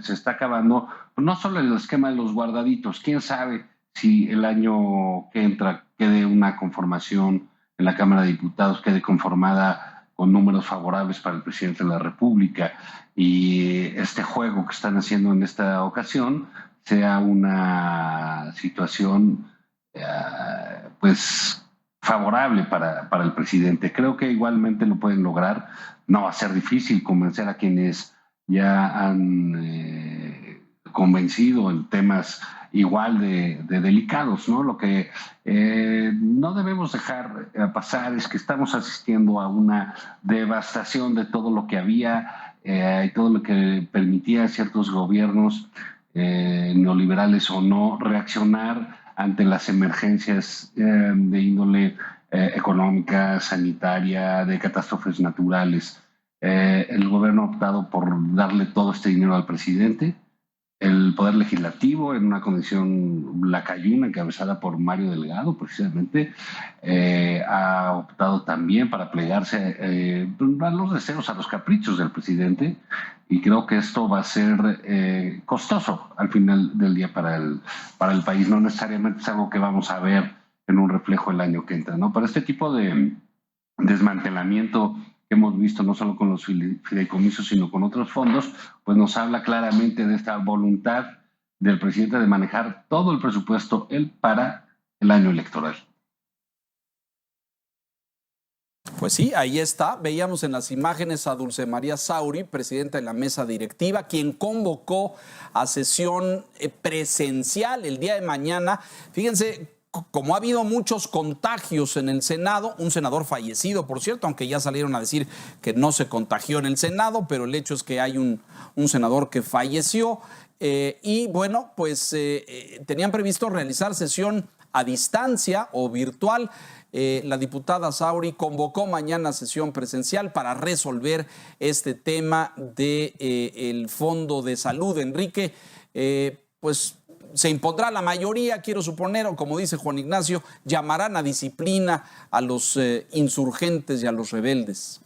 está acabando, no solo el esquema de los guardaditos. Quién sabe si el año que entra quede una conformación en la Cámara de Diputados, quede conformada con números favorables para el presidente de la República, y este juego que están haciendo en esta ocasión sea una situación pues favorable para el presidente. Creo que igualmente lo pueden lograr. No va a ser difícil convencer a quienes ya han convencido en temas igual de delicados, ¿no? Lo que no debemos dejar pasar es que estamos asistiendo a una devastación de todo lo que había y todo lo que permitía a ciertos gobiernos neoliberales o no, reaccionar ante las emergencias de índole económica, sanitaria, de catástrofes naturales. El gobierno ha optado por darle todo este dinero al presidente. El Poder Legislativo, en una condición lacayuna encabezada por Mario Delgado, precisamente, ha optado también para plegarse a los deseos, a los caprichos del presidente, y creo que esto va a ser costoso al final del día para el país. No necesariamente es algo que vamos a ver en un reflejo el año que entra, ¿no? Para este tipo de desmantelamiento que hemos visto no solo con los fideicomisos, sino con otros fondos, pues nos habla claramente de esta voluntad del presidente de manejar todo el presupuesto él para el año electoral. Pues sí, ahí está. Veíamos en las imágenes a Dulce María Sauri, presidenta de la mesa directiva, quien convocó a sesión presencial el día de mañana. Fíjense, como ha habido muchos contagios en el Senado, un senador fallecido, por cierto, aunque ya salieron a decir que no se contagió en el Senado, pero el hecho es que hay un senador que falleció. Y bueno, pues tenían previsto realizar sesión a distancia o virtual. La diputada Sauri convocó mañana sesión presencial para resolver este tema del Fondo de Salud. Enrique, pues se impondrá la mayoría, quiero suponer, o como dice Juan Ignacio, llamarán a disciplina a los insurgentes y a los rebeldes.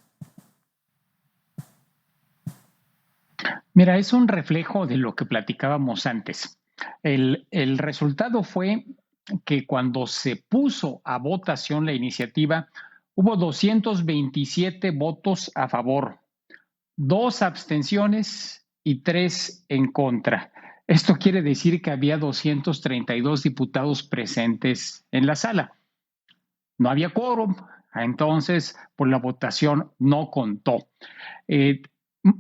Mira, es un reflejo de lo que platicábamos antes. El resultado fue que cuando se puso a votación la iniciativa, hubo 227 votos a favor, 2 abstenciones y 3 en contra. Esto quiere decir que había 232 diputados presentes en la sala. No había quórum, entonces pues la votación no contó.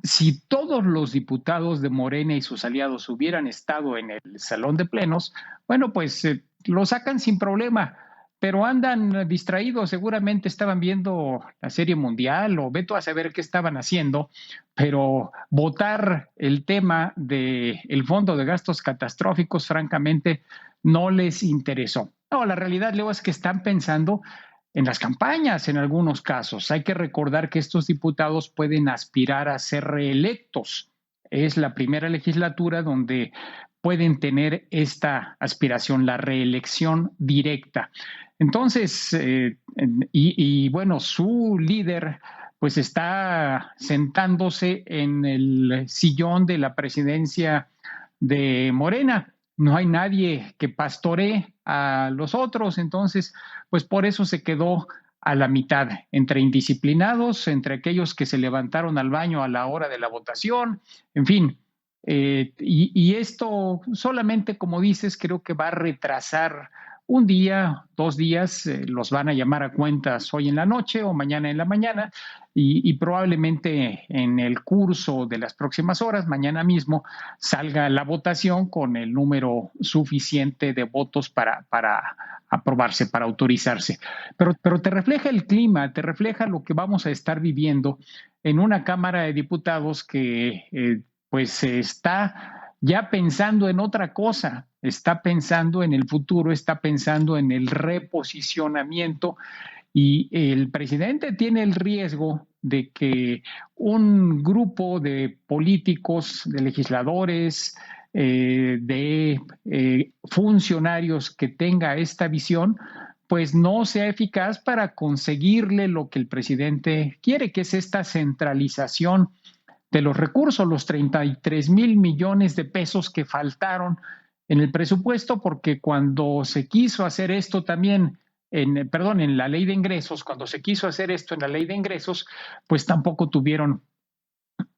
Si todos los diputados de Morena y sus aliados hubieran estado en el salón de plenos, bueno, pues lo sacan sin problema, pero andan distraídos, seguramente estaban viendo la Serie Mundial o veto a saber qué estaban haciendo, pero votar el tema del Fondo de Gastos Catastróficos, francamente, no les interesó. No, la realidad, Leo, es que están pensando en las campañas en algunos casos. Hay que recordar que estos diputados pueden aspirar a ser reelectos. Es la primera legislatura donde pueden tener esta aspiración, la reelección directa. Entonces, bueno, su líder pues está sentándose en el sillón de la presidencia de Morena. No hay nadie que pastoree a los otros, entonces, pues por eso se quedó a la mitad, entre indisciplinados, entre aquellos que se levantaron al baño a la hora de la votación, en fin. Y esto solamente, como dices, creo que va a retrasar un día, 2 días, los van a llamar a cuentas hoy en la noche o mañana en la mañana y probablemente en el curso de las próximas horas, mañana mismo, salga la votación con el número suficiente de votos para aprobarse, para autorizarse. Pero te refleja el clima, te refleja lo que vamos a estar viviendo en una Cámara de Diputados que pues está ya pensando en otra cosa, está pensando en el futuro, está pensando en el reposicionamiento y el presidente tiene el riesgo de que un grupo de políticos, de legisladores, de funcionarios que tenga esta visión, pues no sea eficaz para conseguirle lo que el presidente quiere, que es esta centralización de los recursos, los 33,000 millones de pesos que faltaron en el presupuesto, porque cuando se quiso hacer esto también, en la ley de ingresos, cuando se quiso hacer esto en la ley de ingresos, pues tampoco tuvieron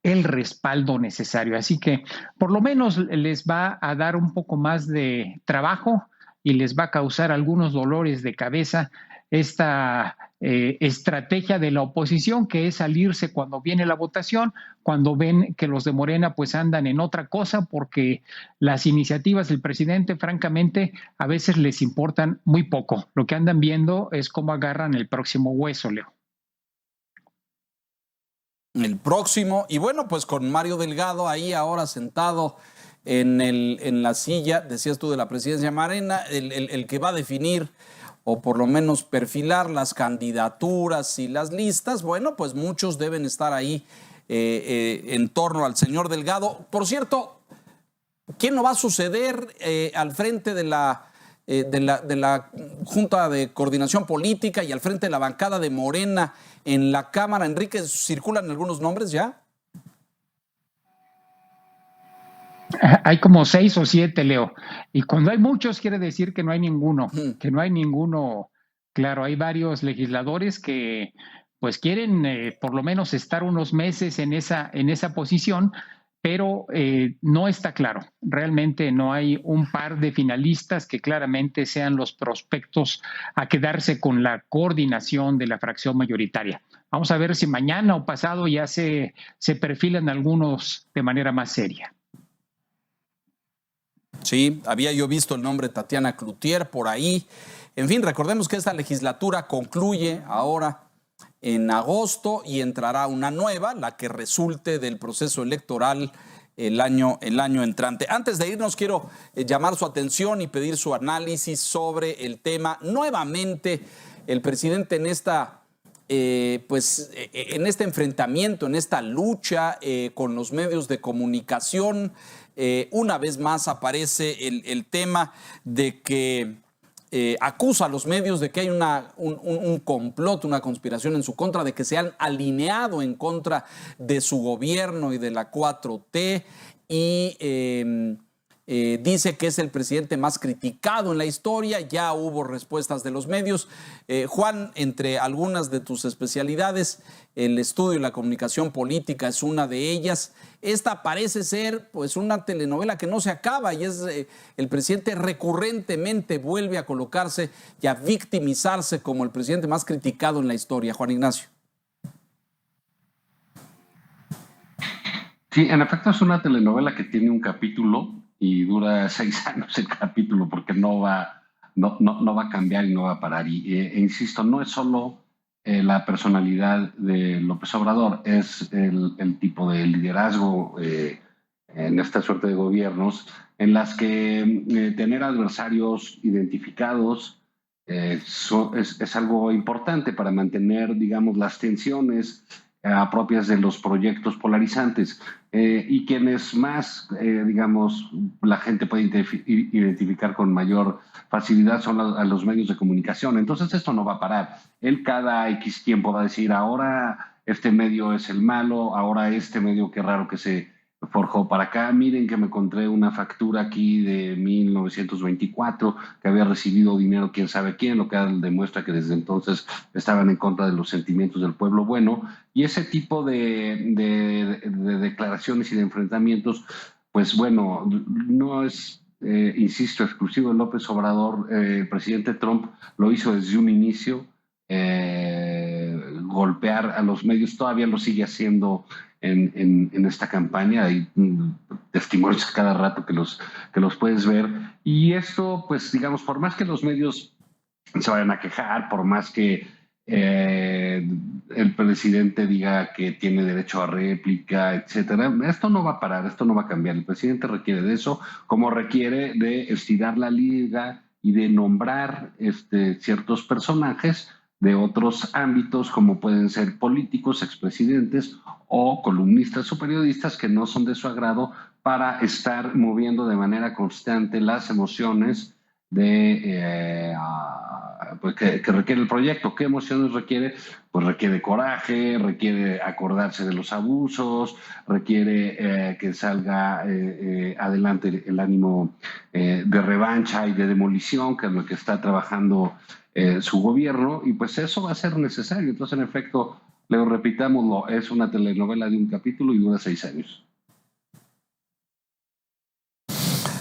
el respaldo necesario. Así que por lo menos les va a dar un poco más de trabajo y les va a causar algunos dolores de cabeza esta estrategia de la oposición, que es salirse cuando viene la votación, cuando ven que los de Morena pues andan en otra cosa, porque las iniciativas del presidente, francamente, a veces les importan muy poco. Lo que andan viendo es cómo agarran el próximo hueso, Leo. El próximo, y bueno, pues con Mario Delgado ahí ahora sentado en la silla, decías tú, de la presidencia de Morena, el que va a definir o por lo menos perfilar las candidaturas y las listas, bueno, pues muchos deben estar ahí en torno al señor Delgado. Por cierto, ¿quién no va a suceder al frente de la Junta de Coordinación Política y al frente de la bancada de Morena en la Cámara? Enrique, ¿circulan algunos nombres ya? Hay como 6 o 7, Leo. Y cuando hay muchos quiere decir que no hay ninguno, que no hay ninguno. Claro, hay varios legisladores que pues quieren por lo menos estar unos meses en esa posición, pero no está claro. Realmente no hay un par de finalistas que claramente sean los prospectos a quedarse con la coordinación de la fracción mayoritaria. Vamos a ver si mañana o pasado ya se perfilan algunos de manera más seria. Sí, había yo visto el nombre Tatiana Cloutier por ahí. En fin, recordemos que esta legislatura concluye ahora en agosto y entrará una nueva, la que resulte del proceso electoral el año entrante. Antes de irnos, quiero llamar su atención y pedir su análisis sobre el tema. Nuevamente, el presidente en en este enfrentamiento, en esta lucha con los medios de comunicación, una vez más aparece el tema de que acusa a los medios de que hay un complot, una conspiración en su contra, de que se han alineado en contra de su gobierno y de la 4T, y dice que es el presidente más criticado en la historia. Ya hubo respuestas de los medios. Juan, entre algunas de tus especialidades, el estudio y la comunicación política es una de ellas. Esta parece ser pues una telenovela que no se acaba, y es el presidente recurrentemente vuelve a colocarse y a victimizarse como el presidente más criticado en la historia. Juan Ignacio. Sí, en efecto es una telenovela que tiene un capítulo y dura 6 años el capítulo, porque no va a cambiar y no va a parar. E insisto, no es solo la personalidad de López Obrador, es el tipo de liderazgo en esta suerte de gobiernos en las que tener adversarios identificados es algo importante para mantener, digamos, las tensiones propias de los proyectos polarizantes, y quienes más, digamos, la gente puede identificar con mayor facilidad son a los medios de comunicación. Entonces esto no va a parar. Él cada X tiempo va a decir, ahora este medio es el malo, ahora este medio qué raro que se forjó para acá. Miren que me encontré una factura aquí de 1924 que había recibido dinero quién sabe quién, lo que demuestra que desde entonces estaban en contra de los sentimientos del pueblo bueno. Y ese tipo de declaraciones y de enfrentamientos, pues bueno, no es, insisto, exclusivo de López Obrador. El presidente Trump lo hizo desde un inicio. Golpear a los medios todavía lo sigue haciendo en esta campaña. Hay testimonios cada rato que los puedes ver. Y esto, pues digamos, por más que los medios se vayan a quejar, por más que el presidente diga que tiene derecho a réplica, etcétera, esto no va a parar, esto no va a cambiar. El presidente requiere de eso, como requiere de estirar la liga y de nombrar ciertos personajes de otros ámbitos, como pueden ser políticos, expresidentes o columnistas o periodistas que no son de su agrado, para estar moviendo de manera constante las emociones pues que requiere el proyecto. ¿Qué emociones requiere? Pues requiere coraje, requiere acordarse de los abusos, requiere que salga adelante el ánimo de revancha y de demolición, que es lo que está trabajando su gobierno, y pues eso va a ser necesario. Entonces, en efecto, le repitámoslo, es una telenovela de un capítulo y dura 6 años.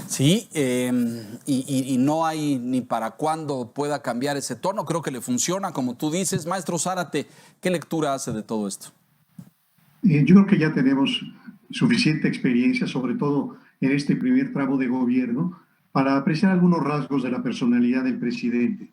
Sí, y no hay ni para cuándo pueda cambiar ese tono. Creo que le funciona, como tú dices. Maestro Zárate, ¿qué lectura hace de todo esto? Yo creo que ya tenemos suficiente experiencia, sobre todo en este primer tramo de gobierno, para apreciar algunos rasgos de la personalidad del presidente.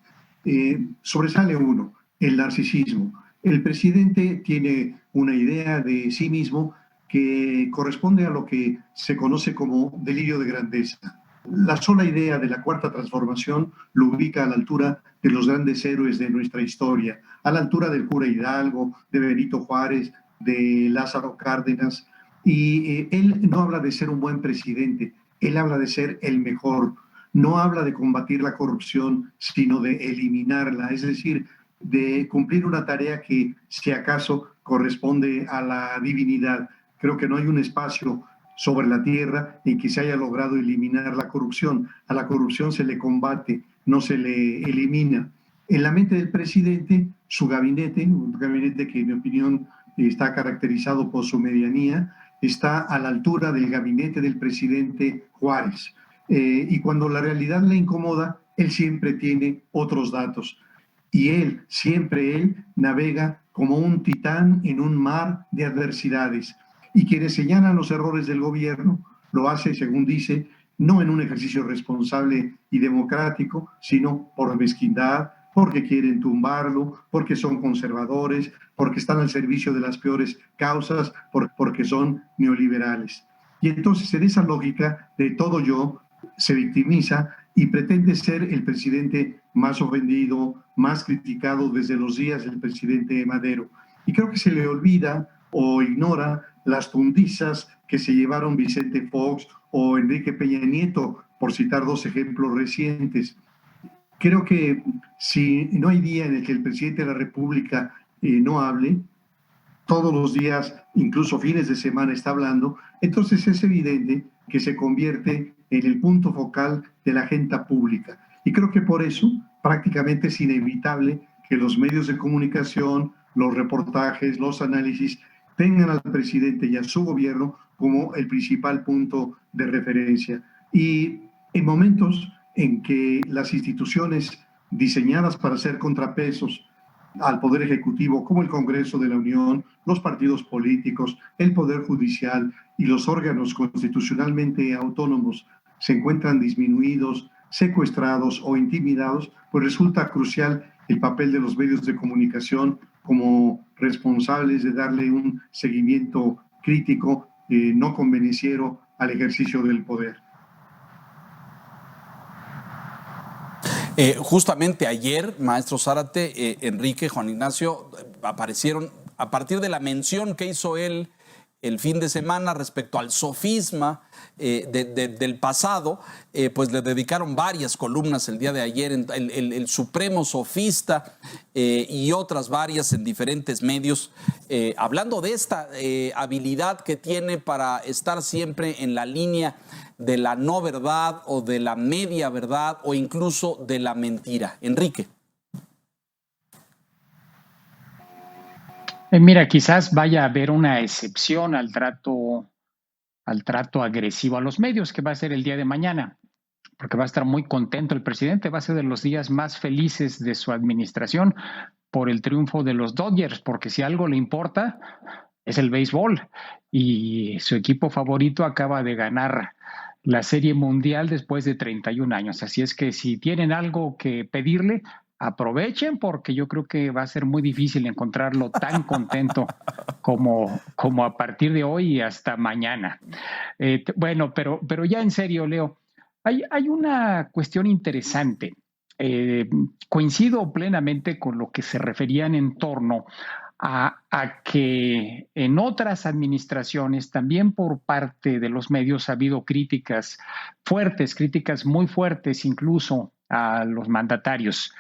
Sobresale uno, el narcisismo. El presidente tiene una idea de sí mismo que corresponde a lo que se conoce como delirio de grandeza. La sola idea de la Cuarta Transformación lo ubica a la altura de los grandes héroes de nuestra historia, a la altura del cura Hidalgo, de Benito Juárez, de Lázaro Cárdenas. Y él no habla de ser un buen presidente, él habla de ser el mejor. No habla de combatir la corrupción, sino de eliminarla, es decir, de cumplir una tarea que, si acaso, corresponde a la divinidad. Creo que no hay un espacio sobre la tierra en que se haya logrado eliminar la corrupción. A la corrupción se le combate, no se le elimina. En la mente del presidente, su gabinete, un gabinete que en mi opinión está caracterizado por su medianía, está a la altura del gabinete del presidente Juárez. Y cuando la realidad le incomoda, él siempre tiene otros datos. Y él, siempre él, navega como un titán en un mar de adversidades. Y quienes señalan los errores del gobierno lo hace, según dice, no en un ejercicio responsable y democrático, sino por mezquindad, porque quieren tumbarlo, porque son conservadores, porque están al servicio de las peores causas, porque son neoliberales. Y entonces, en esa lógica de todo yo, se victimiza y pretende ser el presidente más ofendido, más criticado desde los días del presidente Madero. Y creo que se le olvida o ignora las tundizas que se llevaron Vicente Fox o Enrique Peña Nieto, por citar dos ejemplos recientes. Creo que si no hay día en el que el presidente de la República no hable, todos los días, incluso fines de semana, está hablando, entonces es evidente que se convierte en el punto focal de la agenda pública. Y creo que por eso prácticamente es inevitable que los medios de comunicación, los reportajes, los análisis, tengan al presidente y a su gobierno como el principal punto de referencia. Y en momentos en que las instituciones diseñadas para ser contrapesos al Poder Ejecutivo, como el Congreso de la Unión, los partidos políticos, el Poder Judicial y los órganos constitucionalmente autónomos, se encuentran disminuidos, secuestrados o intimidados, pues resulta crucial el papel de los medios de comunicación como responsables de darle un seguimiento crítico, no convenenciero al ejercicio del poder. Justamente ayer, maestro Zárate, Enrique, Juan Ignacio, aparecieron a partir de la mención que hizo él el fin de semana respecto al sofisma del pasado, pues le dedicaron varias columnas el día de ayer, el supremo sofista y otras varias en diferentes medios, hablando de esta habilidad que tiene para estar siempre en la línea de la no verdad o de la media verdad o incluso de la mentira. Enrique. Mira, quizás vaya a haber una excepción al trato agresivo a los medios, que va a ser el día de mañana, porque va a estar muy contento el presidente, va a ser de los días más felices de su administración por el triunfo de los Dodgers, porque si algo le importa es el béisbol y su equipo favorito acaba de ganar la Serie Mundial después de 31 años. Así es que si tienen algo que pedirle, aprovechen, porque yo creo que va a ser muy difícil encontrarlo tan contento como a partir de hoy y hasta mañana. Bueno, pero ya en serio, Leo, hay una cuestión interesante. Coincido plenamente con lo que se referían en torno a que en otras administraciones, también por parte de los medios, ha habido críticas fuertes, críticas muy fuertes incluso a los mandatarios.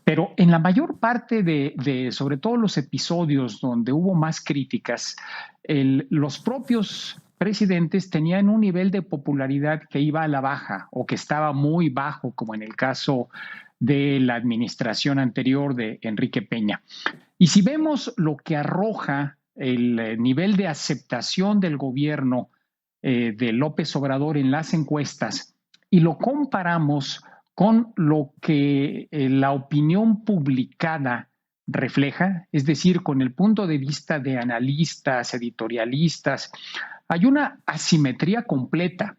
Pero en la mayor parte de sobre todo los episodios donde hubo más críticas, los propios presidentes tenían un nivel de popularidad que iba a la baja o que estaba muy bajo, como en el caso de la administración anterior de Enrique Peña. Y si vemos lo que arroja el nivel de aceptación del gobierno de López Obrador en las encuestas y lo comparamos con lo que la opinión publicada refleja, es decir, con el punto de vista de analistas, editorialistas, hay una asimetría completa.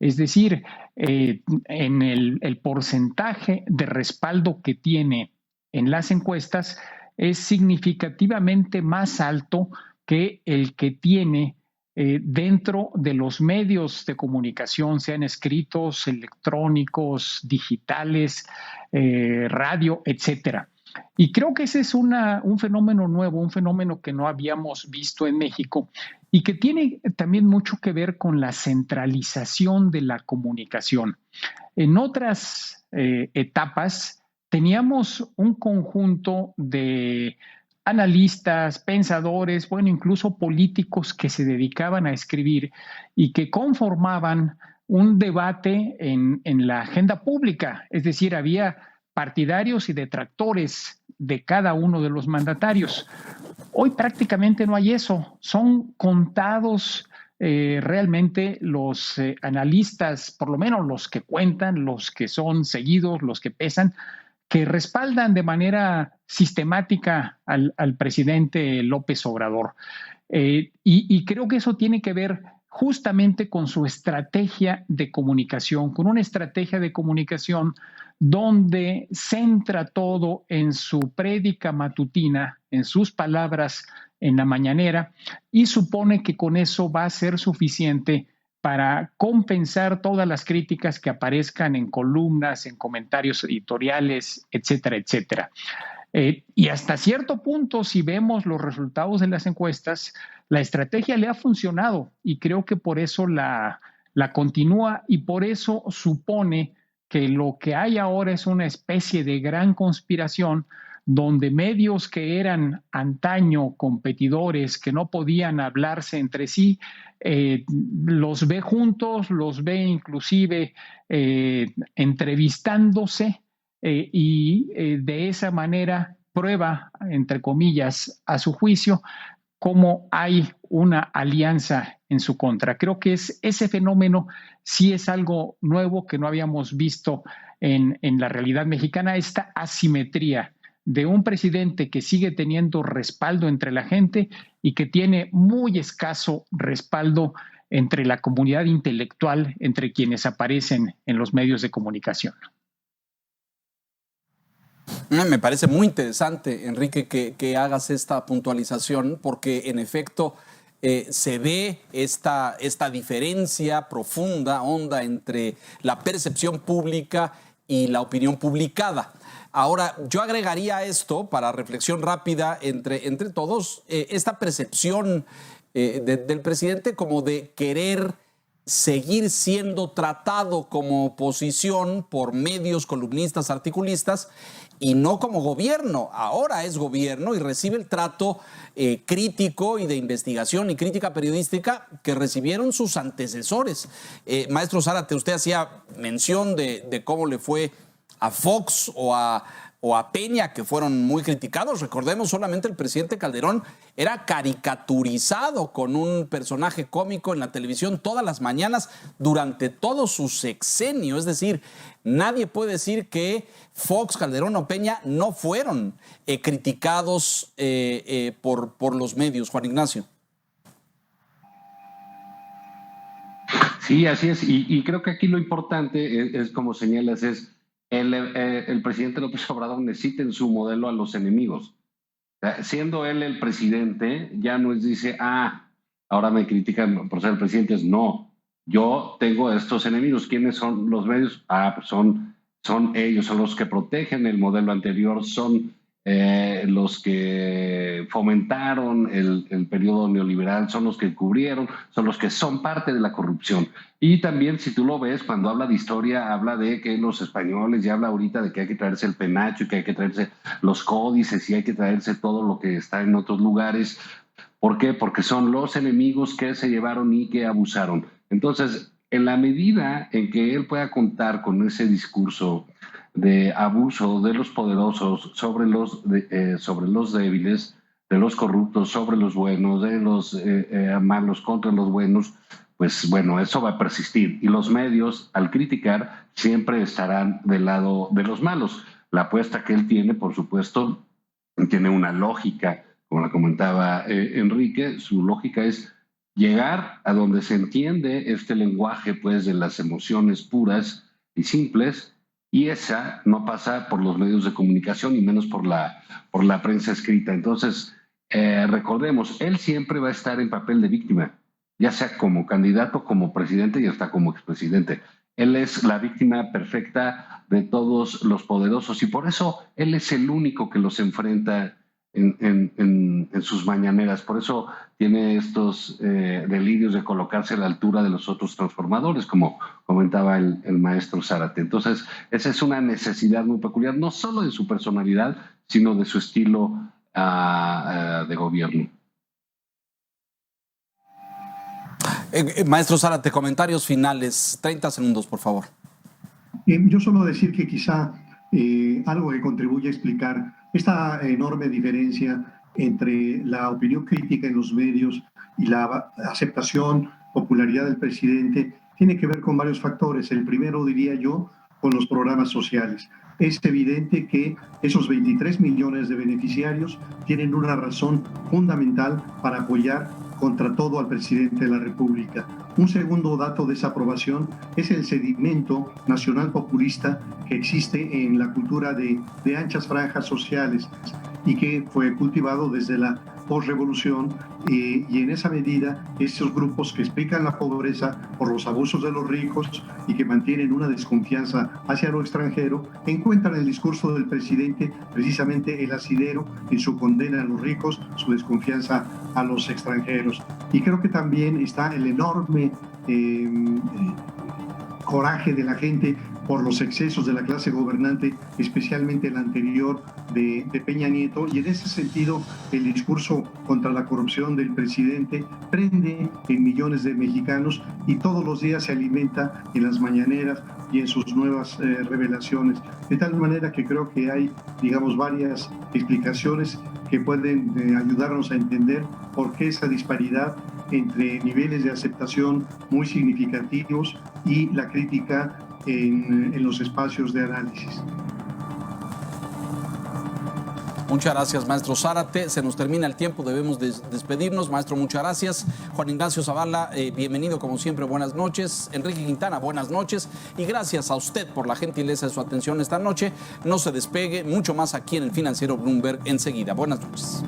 Es decir, en el porcentaje de respaldo que tiene en las encuestas es significativamente más alto que el que tiene dentro de los medios de comunicación, sean escritos, electrónicos, digitales, radio, etcétera. Y creo que ese es un fenómeno nuevo, un fenómeno que no habíamos visto en México y que tiene también mucho que ver con la centralización de la comunicación. En otras etapas teníamos un conjunto de analistas, pensadores, bueno, incluso políticos que se dedicaban a escribir y que conformaban un debate en la agenda pública. Es decir, había partidarios y detractores de cada uno de los mandatarios. Hoy prácticamente no hay eso. Son contados realmente los analistas, por lo menos los que cuentan, los que son seguidos, los que pesan, que respaldan de manera sistemática al presidente López Obrador. Y creo que eso tiene que ver justamente con su estrategia de comunicación, con una estrategia de comunicación donde centra todo en su prédica matutina, en sus palabras en la mañanera, y supone que con eso va a ser suficiente para compensar todas las críticas que aparezcan en columnas, en comentarios editoriales, etcétera, etcétera. Y hasta cierto punto, si vemos los resultados de las encuestas, la estrategia le ha funcionado y creo que por eso la continúa y por eso supone que lo que hay ahora es una especie de gran conspiración donde medios que eran antaño competidores, que no podían hablarse entre sí, los ve juntos, los ve inclusive entrevistándose y de esa manera prueba, entre comillas, a su juicio, cómo hay una alianza en su contra. Creo que ese fenómeno sí es algo nuevo que no habíamos visto en la realidad mexicana, esta asimetría de un presidente que sigue teniendo respaldo entre la gente y que tiene muy escaso respaldo entre la comunidad intelectual, entre quienes aparecen en los medios de comunicación. Me parece muy interesante, Enrique, que hagas esta puntualización, porque en efecto se ve esta diferencia profunda, honda, entre la percepción pública y la opinión publicada. Ahora, yo agregaría esto, para reflexión rápida entre todos, esta percepción del presidente como de querer seguir siendo tratado como oposición por medios, columnistas, articulistas, y no como gobierno. Ahora es gobierno y recibe el trato crítico y de investigación y crítica periodística que recibieron sus antecesores. Maestro Zárate, usted hacía mención de cómo le fue a Fox o a Peña, que fueron muy criticados. Recordemos, solamente el presidente Calderón era caricaturizado con un personaje cómico en la televisión todas las mañanas durante todo su sexenio. Es decir, nadie puede decir que Fox, Calderón o Peña no fueron criticados por los medios. Juan Ignacio. Sí, así es. Y creo que aquí lo importante es como señalas, es el presidente López Obrador necesita en su modelo a los enemigos. Siendo él el presidente, ya no dice, ahora me critican por ser el presidente. Es no, yo tengo estos enemigos. ¿Quiénes son los medios? Pues son ellos, son los que protegen el modelo anterior, son los que fomentaron el periodo neoliberal, son los que cubrieron, son los que son parte de la corrupción. Y también, si tú lo ves, cuando habla de historia, habla de que los españoles, ya habla ahorita de que hay que traerse el penacho y que hay que traerse los códices y hay que traerse todo lo que está en otros lugares. ¿Por qué? Porque son los enemigos que se llevaron y que abusaron. Entonces, en la medida en que él pueda contar con ese discurso de abuso de los poderosos sobre los débiles, de los corruptos sobre los buenos, de los malos contra los buenos, pues bueno, eso va a persistir. Y los medios, al criticar, siempre estarán del lado de los malos. La apuesta que él tiene, por supuesto, tiene una lógica, como la comentaba Enrique. Su lógica es llegar a donde se entiende este lenguaje, pues, de las emociones puras y simples, y esa no pasa por los medios de comunicación y menos por la prensa escrita. Entonces, recordemos, él siempre va a estar en papel de víctima. ya sea como candidato, como presidente y hasta como expresidente. Él es la víctima perfecta de todos los poderosos y por eso él es el único que los enfrenta en sus mañaneras. Por eso tiene estos delirios de colocarse a la altura de los otros transformadores, como comentaba el maestro Zárate. Entonces, esa es una necesidad muy peculiar, no solo de su personalidad, sino de su estilo de gobierno. Maestro Zárate, comentarios finales, 30 segundos, por favor. Yo solo decir que quizá algo que contribuye a explicar esta enorme diferencia entre la opinión crítica en los medios y la aceptación, popularidad del presidente, tiene que ver con varios factores. El primero, diría yo, con los programas sociales. Es evidente que esos 23 millones de beneficiarios tienen una razón fundamental para apoyar contra todo al presidente de la República. Un segundo dato de esa aprobación es el sedimento nacional populista que existe en la cultura de anchas franjas sociales y que fue cultivado desde la posrevolución y en esa medida esos grupos que explican la pobreza por los abusos de los ricos y que mantienen una desconfianza hacia lo extranjero encuentran en el discurso del presidente precisamente el asidero en su condena a los ricos, su desconfianza a los extranjeros. Y creo que también está el enorme coraje de la gente por los excesos de la clase gobernante, especialmente el anterior de Peña Nieto, y en ese sentido el discurso contra la corrupción del presidente prende en millones de mexicanos y todos los días se alimenta en las mañaneras y en sus nuevas revelaciones. De tal manera que creo que hay, digamos, varias explicaciones que pueden ayudarnos a entender por qué esa disparidad entre niveles de aceptación muy significativos y la crítica en los espacios de análisis. Muchas gracias, maestro Zárate. Se nos termina el tiempo, debemos despedirnos. Maestro, muchas gracias. Juan Ignacio Zavala, bienvenido como siempre, buenas noches. Enrique Quintana, buenas noches. Y gracias a usted por la gentileza de su atención esta noche. No se despegue, mucho más aquí en el Financiero Bloomberg enseguida. Buenas noches.